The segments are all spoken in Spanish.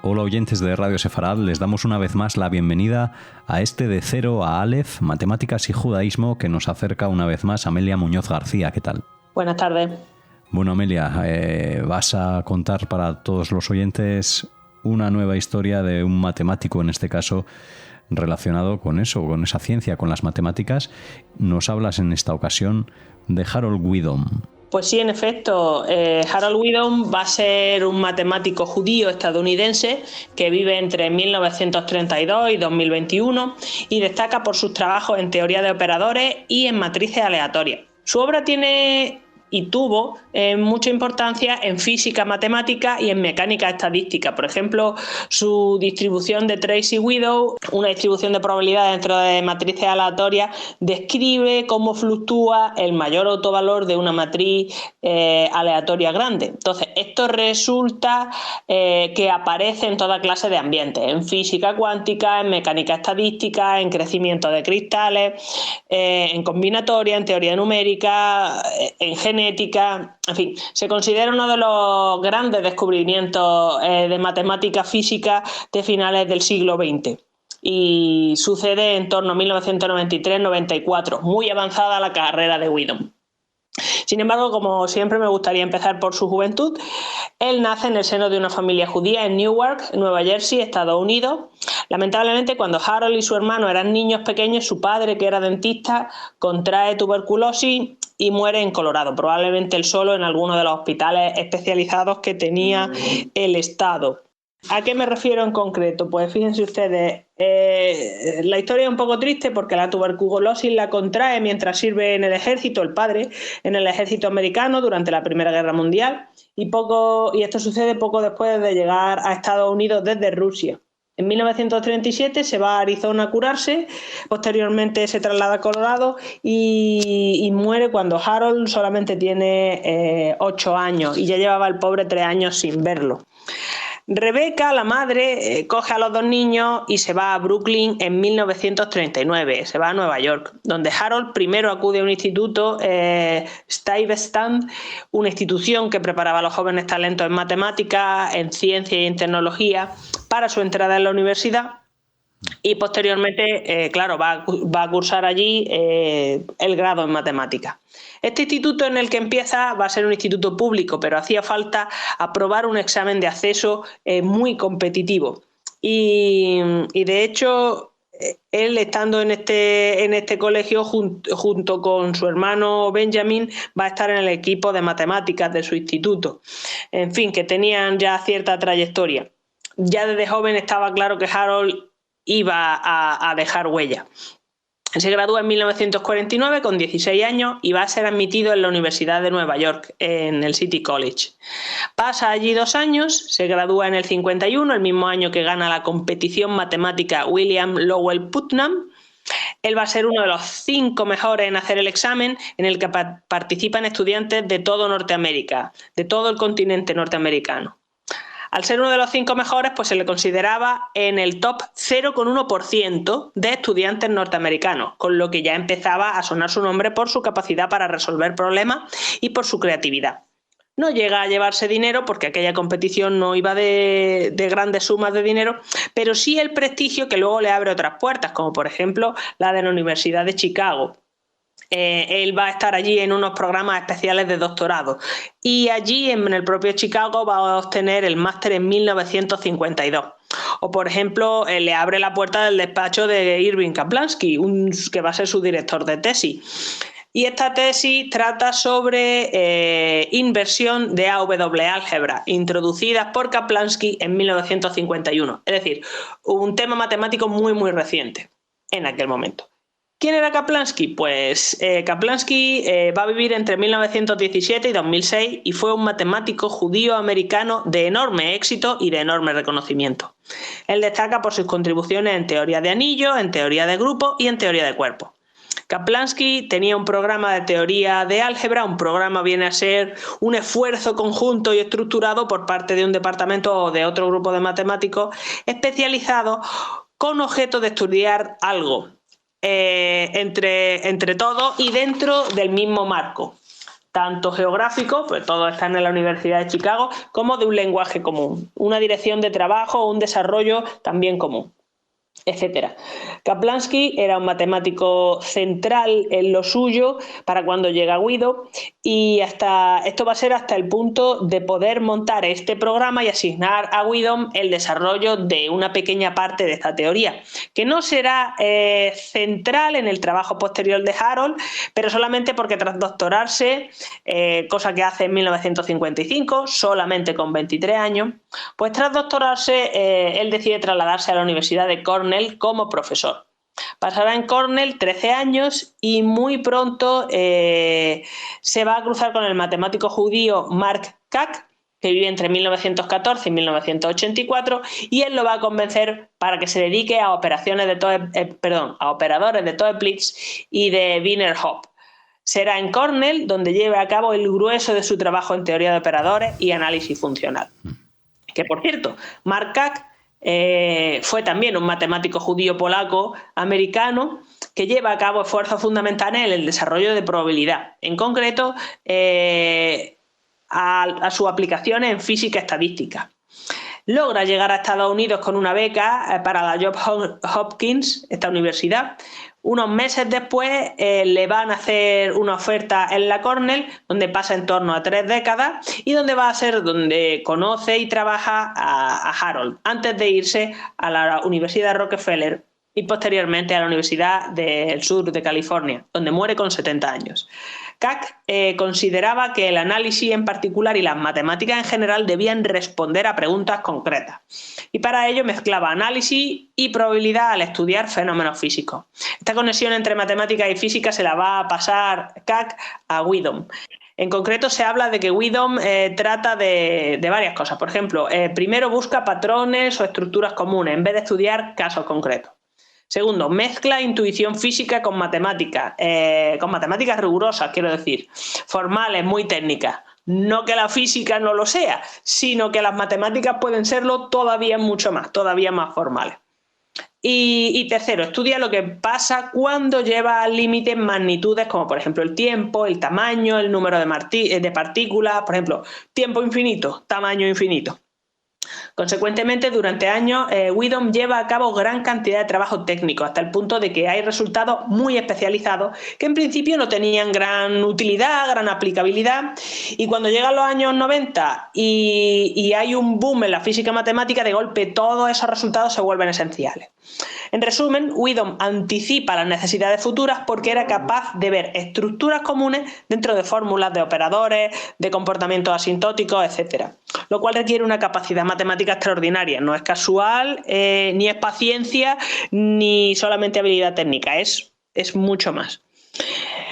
Hola oyentes de Radio Sefarad, les damos una vez más la bienvenida a este de cero a Aleph, matemáticas y judaísmo, que nos acerca una vez más Amelia Muñoz García. ¿Qué tal? Buenas tardes. Bueno, Amelia, vas a contar para todos los oyentes una nueva historia de un matemático, en este caso, relacionado con eso, con esa ciencia, con las matemáticas. Nos hablas en esta ocasión de Harold Weedon. Pues sí, en efecto, Harold Weedon va a ser un matemático judío estadounidense que vive entre 1932 y 2021 y destaca por sus trabajos en teoría de operadores y en matrices aleatorias. Su obra tiene y tuvo mucha importancia en física matemática y en mecánica estadística. Por ejemplo, su distribución de Tracy-Widow, una distribución de probabilidad dentro de matrices aleatorias, describe cómo fluctúa el mayor autovalor de una matriz aleatoria grande. Entonces, esto resulta que aparece en toda clase de ambientes, en física cuántica, en mecánica estadística, en crecimiento de cristales, en combinatoria, en teoría numérica, en genética, en fin, se considera uno de los grandes descubrimientos de matemática física de finales del siglo XX. Y sucede en torno a 1993-94, muy avanzada la carrera de Weedon. Sin embargo, como siempre, me gustaría empezar por su juventud. Él nace en el seno de una familia judía en Newark, Nueva Jersey, Estados Unidos. Lamentablemente, cuando Harold y su hermano eran niños pequeños, su padre, que era dentista, contrae tuberculosis y muere en Colorado, probablemente él solo en alguno de los hospitales especializados que tenía el estado. ¿A qué me refiero en concreto? Pues fíjense ustedes, la historia es un poco triste porque la tuberculosis la contrae mientras sirve en el ejército, el padre, en el ejército americano durante la Primera Guerra Mundial, y esto sucede poco después de llegar a Estados Unidos desde Rusia. En 1937 se va a Arizona a curarse, posteriormente se traslada a Colorado y muere cuando Harold solamente tiene 8 años y ya llevaba el pobre 3 años sin verlo. Rebecca, la madre, coge a los dos niños y se va a Brooklyn en 1939, se va a Nueva York, donde Harold primero acude a un instituto, Stuyvesant, una institución que preparaba a los jóvenes talentos en matemáticas, en ciencia y en tecnología para su entrada en la universidad. Y posteriormente, va a cursar allí el grado en matemáticas. Este instituto en el que empieza va a ser un instituto público, pero hacía falta aprobar un examen de acceso muy competitivo. Y de hecho, él estando en este colegio junto con su hermano Benjamin va a estar en el equipo de matemáticas de su instituto. En fin, que tenían ya cierta trayectoria. Ya desde joven estaba claro que Harold iba a dejar huella. Se gradúa en 1949 con 16 años y va a ser admitido en la Universidad de Nueva York, en el City College. Pasa allí 2 años, se gradúa en el 51, el mismo año que gana la competición matemática William Lowell Putnam. Él va a ser uno de los 5 mejores en hacer el examen, en el que participan estudiantes de todo Norteamérica, de todo el continente norteamericano. Al ser uno de los 5 mejores, pues se le consideraba en el top 0,1% de estudiantes norteamericanos, con lo que ya empezaba a sonar su nombre por su capacidad para resolver problemas y por su creatividad. No llega a llevarse dinero porque aquella competición no iba de grandes sumas de dinero, pero sí el prestigio que luego le abre otras puertas, como por ejemplo la de la Universidad de Chicago. Él va a estar allí en unos programas especiales de doctorado y allí en el propio Chicago va a obtener el máster en 1952. O por ejemplo, le abre la puerta del despacho de Irving Kaplansky, que va a ser su director de tesis. Y esta tesis trata sobre inversión de AW álgebra, introducidas por Kaplansky en 1951. Es decir, un tema matemático muy, muy reciente en aquel momento. ¿Quién era Kaplansky? Pues Kaplansky va a vivir entre 1917 y 2006 y fue un matemático judío-americano de enorme éxito y de enorme reconocimiento. Él destaca por sus contribuciones en teoría de anillos, en teoría de grupos y en teoría de cuerpos. Kaplansky tenía un programa de teoría de álgebra. Un programa viene a ser un esfuerzo conjunto y estructurado por parte de un departamento o de otro grupo de matemáticos especializados con objeto de estudiar algo entre todos y dentro del mismo marco. tanto geográfico, pues todos están en la Universidad de Chicago, como de un lenguaje común, una dirección de trabajo, un desarrollo también común, etcétera. Kaplansky era un matemático central en lo suyo para cuando llega Guido, y esto va a ser hasta el punto de poder montar este programa y asignar a Guido el desarrollo de una pequeña parte de esta teoría, que no será central en el trabajo posterior de Harold, pero solamente porque tras doctorarse, cosa que hace en 1955, solamente con 23 años, pues tras doctorarse él decide trasladarse a la Universidad de Cornell como profesor. Pasará en Cornell 13 años y muy pronto se va a cruzar con el matemático judío Mark Kac, que vive entre 1914 y 1984, y él lo va a convencer para que se dedique a operadores de Toeplitz y de Wiener Hopf. Será en Cornell donde lleve a cabo el grueso de su trabajo en teoría de operadores y análisis funcional. Que, por cierto, Mark Kac fue también un matemático judío polaco americano que lleva a cabo esfuerzos fundamentales en el desarrollo de probabilidad, en concreto a sus aplicaciones en física estadística. Logra llegar a Estados Unidos con una beca para la Johns Hopkins, esta universidad. Unos meses después le van a hacer una oferta en la Cornell, donde pasa en torno a 3 décadas y donde va a ser donde conoce y trabaja a Harold, antes de irse a la Universidad de Rockefeller y posteriormente a la Universidad del Sur de California, donde muere con 70 años. Kac consideraba que el análisis en particular y las matemáticas en general debían responder a preguntas concretas, y para ello mezclaba análisis y probabilidad al estudiar fenómenos físicos. Esta conexión entre matemáticas y física se la va a pasar Kac a Guidon. En concreto se habla de que Guidon trata de varias cosas. Por ejemplo, primero busca patrones o estructuras comunes en vez de estudiar casos concretos. Segundo, mezcla intuición física con matemáticas rigurosas, quiero decir, formales, muy técnicas. No que la física no lo sea, sino que las matemáticas pueden serlo todavía mucho más, todavía más formales. Y tercero, estudia lo que pasa cuando lleva al límite magnitudes como por ejemplo el tiempo, el tamaño, el número de partículas, por ejemplo, tiempo infinito, tamaño infinito. Consecuentemente, durante años, Guidon lleva a cabo gran cantidad de trabajo técnico, hasta el punto de que hay resultados muy especializados que en principio no tenían gran utilidad, gran aplicabilidad, y cuando llegan los años 90 y hay un boom en la física matemática, de golpe todos esos resultados se vuelven esenciales. En resumen, Guidon anticipa las necesidades futuras porque era capaz de ver estructuras comunes dentro de fórmulas de operadores, de comportamientos asintóticos, etc., lo cual requiere una capacidad matemática extraordinaria. No es casual, ni es paciencia, ni solamente habilidad técnica, es mucho más.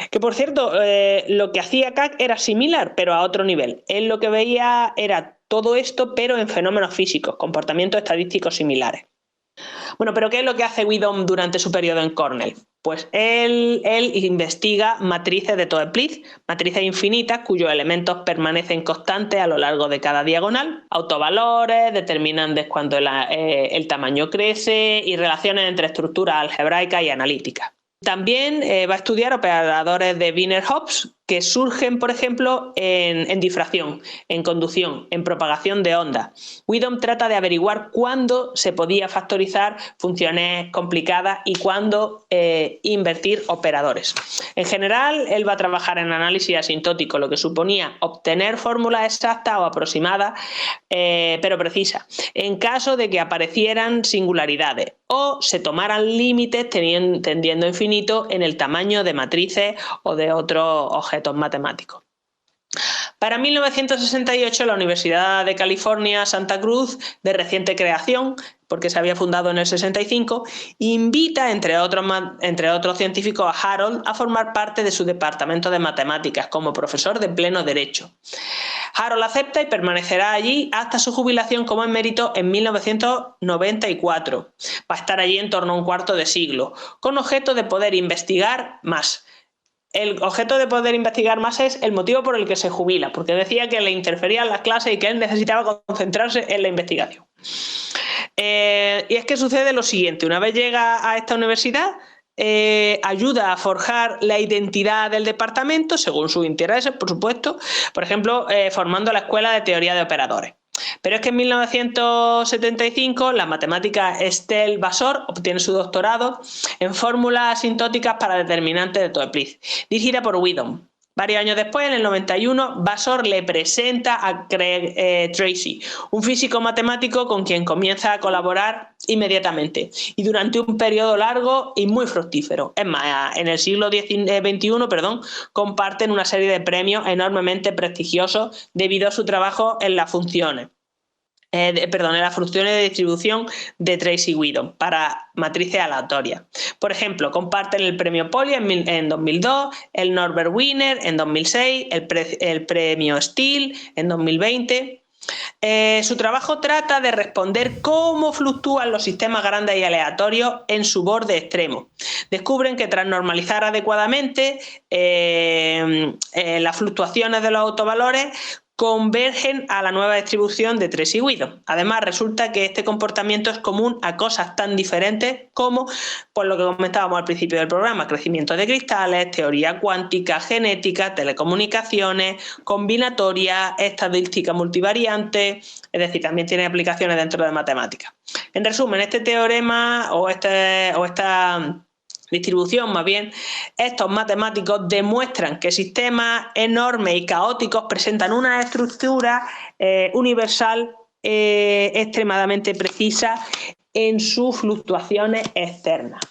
Que por cierto, lo que hacía Kac era similar, pero a otro nivel. Él lo que veía era todo esto, pero en fenómenos físicos, comportamientos estadísticos similares. Bueno, pero ¿qué es lo que hace Guidon durante su periodo en Cornell? Pues él investiga matrices de Toeplitz, matrices infinitas cuyos elementos permanecen constantes a lo largo de cada diagonal, autovalores, determinantes cuando el tamaño crece y relaciones entre estructuras algebraicas y analíticas. También va a estudiar operadores de Wiener Hopf que surgen, por ejemplo, en difracción, en conducción, en propagación de ondas. Guidon trata de averiguar cuándo se podía factorizar funciones complicadas y cuándo invertir operadores. En general, él va a trabajar en análisis asintótico, lo que suponía obtener fórmulas exactas o aproximadas, pero precisas, en caso de que aparecieran singularidades o se tomaran límites tendiendo a infinito en el tamaño de matrices o de otros objetos matemáticos. Para 1968, la Universidad de California, Santa Cruz, de reciente creación, porque se había fundado en el 65, invita, entre otros científicos, a Harold a formar parte de su departamento de matemáticas como profesor de pleno derecho. Harold acepta y permanecerá allí hasta su jubilación como emérito en 1994. Va a estar allí en torno a un cuarto de siglo, con objeto de poder investigar más. El objeto de poder investigar más es el motivo por el que se jubila, porque decía que le interferían las clases y que él necesitaba concentrarse en la investigación. Y es que sucede lo siguiente: una vez llega a esta universidad, ayuda a forjar la identidad del departamento según sus intereses, por supuesto, por ejemplo, formando la Escuela de Teoría de Operadores. Pero es que en 1975 la matemática Estelle Basor obtiene su doctorado en fórmulas asintóticas para determinantes de Toeplitz, dirigida por Widom. Varios años después, en el 91, Basor le presenta a Craig Tracy, un físico matemático con quien comienza a colaborar inmediatamente y durante un periodo largo y muy fructífero. Es más, en el siglo XXI, comparten una serie de premios enormemente prestigiosos debido a su trabajo en las funciones. En las funciones de distribución de Tracy Widom para matrices aleatorias. Por ejemplo, comparten el premio Pauli en 2002, el Norbert Wiener en 2006, el premio Steele en 2020. Su trabajo trata de responder cómo fluctúan los sistemas grandes y aleatorios en su borde extremo. Descubren que tras normalizar adecuadamente las fluctuaciones de los autovalores, convergen a la nueva distribución de Tracy Widom. Además, resulta que este comportamiento es común a cosas tan diferentes como pues, lo que comentábamos al principio del programa: crecimiento de cristales, teoría cuántica, genética, telecomunicaciones, combinatoria, estadística multivariante, es decir, también tiene aplicaciones dentro de matemáticas. En resumen, este teorema o esta distribución, más bien, estos matemáticos demuestran que sistemas enormes y caóticos presentan una estructura universal extremadamente precisa en sus fluctuaciones externas.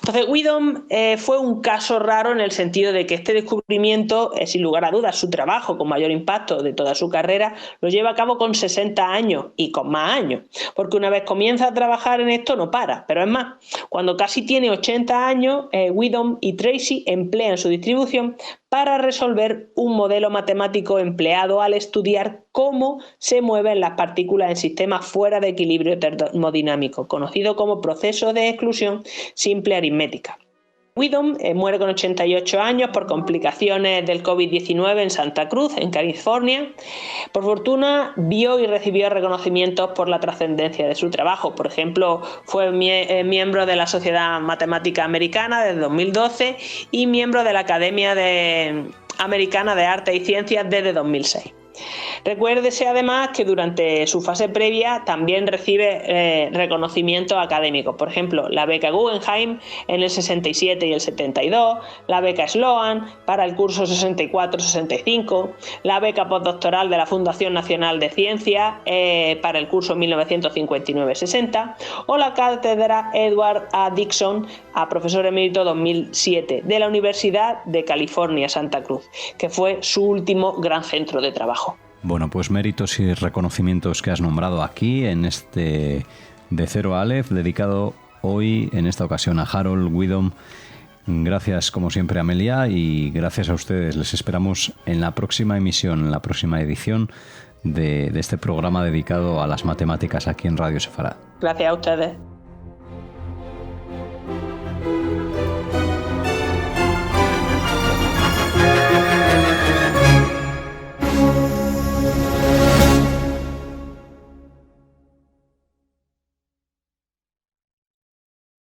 Entonces, Widom fue un caso raro en el sentido de que este descubrimiento, sin lugar a dudas, su trabajo con mayor impacto de toda su carrera, lo lleva a cabo con 60 años y con más años, porque una vez comienza a trabajar en esto no para. Pero es más, cuando casi tiene 80 años, Widom y Tracy emplean su distribución para resolver un modelo matemático empleado al estudiar cómo se mueven las partículas en sistemas fuera de equilibrio termodinámico, conocido como proceso de exclusión simple aritmética. Widom muere con 88 años por complicaciones del COVID-19 en Santa Cruz, en California. Por fortuna, vio y recibió reconocimientos por la trascendencia de su trabajo. Por ejemplo, fue miembro de la Sociedad Matemática Americana desde 2012 y miembro de la Academia Americana de Arte y Ciencias desde 2006. Recuérdese además que durante su fase previa también recibe reconocimientos académicos, por ejemplo, la beca Guggenheim en el 67 y el 72, la beca Sloan para el curso 64-65, la beca postdoctoral de la Fundación Nacional de Ciencias para el curso 1959-60 o la cátedra Edward A. Dixon a profesor emérito 2007 de la Universidad de California, Santa Cruz, que fue su último gran centro de trabajo. Bueno, pues méritos y reconocimientos que has nombrado aquí en este De Cero a Aleph, dedicado hoy, en esta ocasión, a Harold Widom. Gracias, como siempre, Amelia, y gracias a ustedes. Les esperamos en la próxima emisión, en la próxima edición de este programa dedicado a las matemáticas aquí en Radio Sefarad. Gracias a ustedes.